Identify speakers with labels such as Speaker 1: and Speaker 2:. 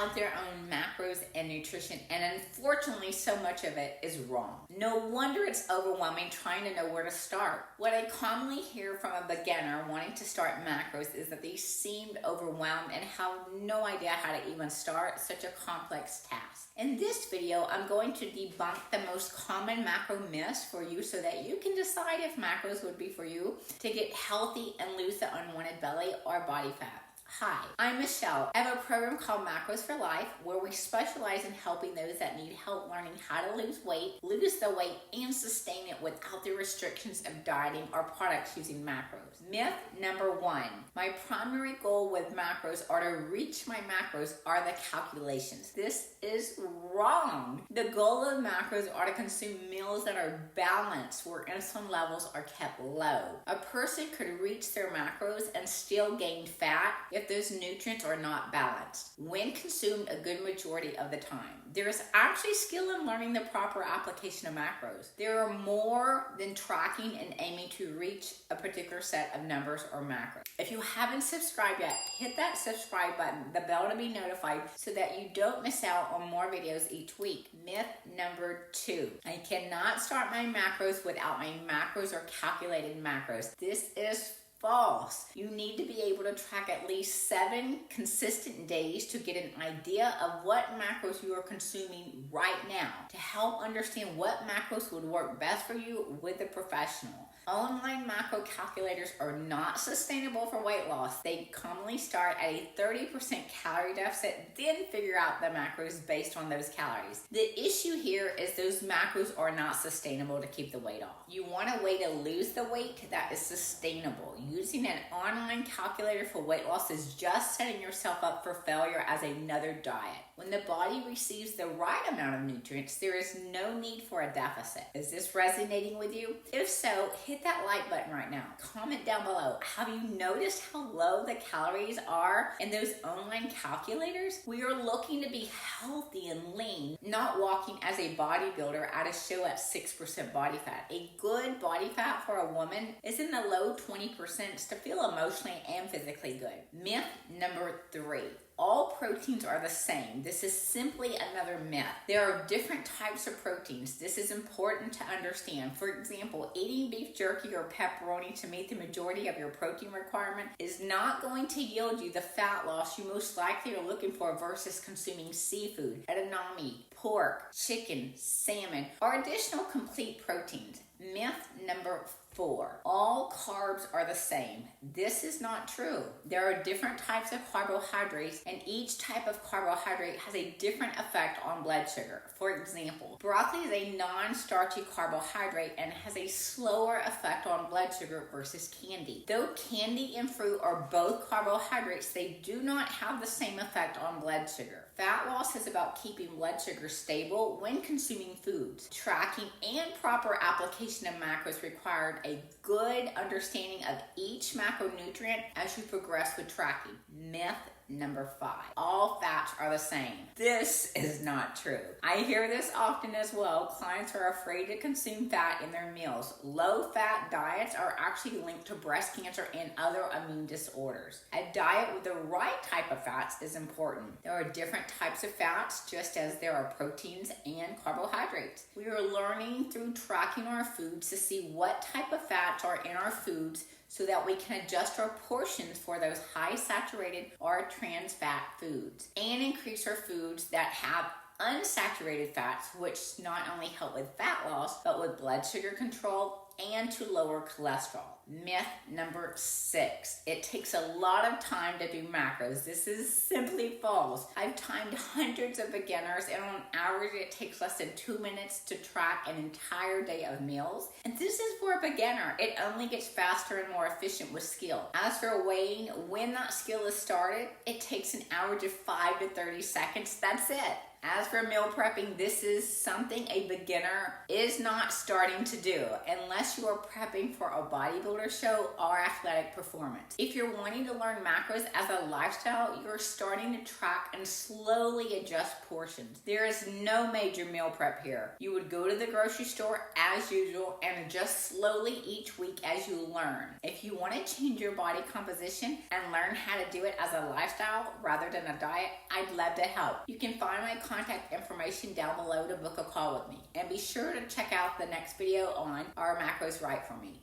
Speaker 1: out their own macros and nutrition, and unfortunately so much of it is wrong. No wonder it's overwhelming trying to know where to start. What I commonly hear from a beginner wanting to start macros is that they seem overwhelmed and have no idea how to even start such a complex task. In this video, I'm going to debunk the most common macro myths for you so that you can decide if macros would be for you to get healthy and lose the unwanted belly or body fat. Hi, I'm Michelle. I have a program called Macros for Life where we specialize in helping those that need help learning how to lose the weight, and sustain it without the restrictions of dieting or products using macros. Myth number 1. My primary goal with macros or to reach my macros are the calculations. This is wrong. The goal of macros are to consume meals that are balanced where insulin levels are kept low. A person could reach their macros and still gain fat if those nutrients are not balanced when consumed a good majority of the time. There is actually skill in learning the proper application of macros. There are more than tracking and aiming to reach a particular set of numbers or macros. If you haven't subscribed yet, hit that subscribe button, the bell to be notified so that you don't miss out on more videos each week. Myth number 2. I cannot start my macros without my macros or calculated macros. This is false. You need to be able to track at least 7 consistent days to get an idea of what macros you are consuming right now to help understand what macros would work best for you with a professional. Online macro calculators are not sustainable for weight loss. They commonly start at a 30% calorie deficit, then figure out the macros based on those calories. The issue here is those macros are not sustainable to keep the weight off. You want a way to lose the weight that is sustainable. Using an online calculator for weight loss is just setting yourself up for failure as another diet. When the body receives the right amount of nutrients, there is no need for a deficit. Is this resonating with you? If so, hit that like button right now. Comment down below. Have you noticed how low the calories are in those online calculators? We are looking to be healthy and lean, not walking as a bodybuilder at a show at 6% body fat. A good body fat for a woman is in the low 20% to feel emotionally and physically good. Myth number 3. All proteins are the same. This is simply another myth. There are different types of proteins. This is important to understand. For example, eating beef jerky or pepperoni to meet the majority of your protein requirement is not going to yield you the fat loss you most likely are looking for versus consuming seafood, edamame, pork, chicken, salmon, or additional complete proteins. Myth number 4. All carbs are the same. This is not true. There are different types of carbohydrates, and each type of carbohydrate has a different effect on blood sugar. For example, broccoli is a non-starchy carbohydrate and has a slower effect on blood sugar versus candy. Though candy and fruit are both carbohydrates, they do not have the same effect on blood sugar. Fat loss is about keeping blood sugar stable when consuming foods. Tracking and proper application of macros required a good understanding of each macronutrient as you progress with tracking. Myth number 5. All fats are the same. This is not true. I hear this often as well. Clients are afraid to consume fat in their meals. Low-fat diets are actually linked to breast cancer and other immune disorders. A diet with the right type of fats is important. There are different types of fats, just as there are proteins and carbohydrates. We are learning through tracking our foods to see what type of fats are in our foods so that we can adjust our portions for those high saturated or trans fat foods and increase our foods that have unsaturated fats, which not only help with fat loss, but with blood sugar control and to lower cholesterol. Myth number 6. It takes a lot of time to do macros. This is simply false. I've timed hundreds of beginners, and on average it takes less than 2 minutes to track an entire day of meals. And this is for a beginner. It only gets faster and more efficient with skill. As for weighing, when that skill is started, it takes an average of 5 to 30 seconds. That's it. As for meal prepping, this is something a beginner is not starting to do unless you are prepping for a bodybuilder order to show our athletic performance. If you're wanting to learn macros as a lifestyle, you're starting to track and slowly adjust portions. There is no major meal prep here. You would go to the grocery store as usual and adjust slowly each week as you learn. If you want to change your body composition and learn how to do it as a lifestyle rather than a diet, I'd love to help. You can find my contact information down below to book a call with me. And be sure to check out the next video on Are Macros Right for Me?